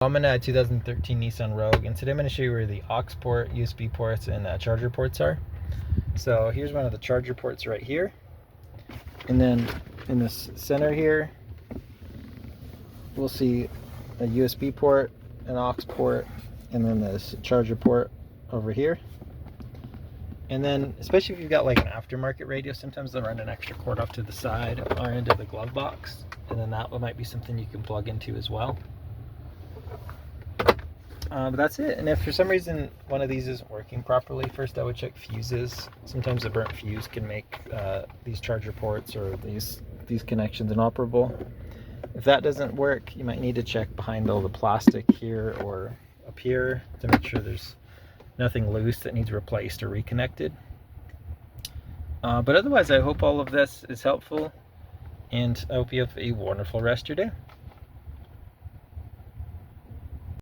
I'm in a 2013 Nissan Rogue, and today I'm going to show you where the aux port, USB ports, and charger ports are. So here's one of the charger ports right here, and then in this center here we'll see a USB port, an aux port, and then this charger port over here. And then especially if you've got like an aftermarket radio, sometimes they'll run an extra cord off to the side or into the glove box, and then that might be something you can plug into as well. But that's it. And if for some reason one of these isn't working properly, first I would check fuses. Sometimes a burnt fuse can make these charger ports or these connections inoperable. If that doesn't work, you might need to check behind all the plastic here or up here to make sure there's nothing loose that needs replaced or reconnected. But otherwise, I hope all of this is helpful, and I hope you have a wonderful rest of your day.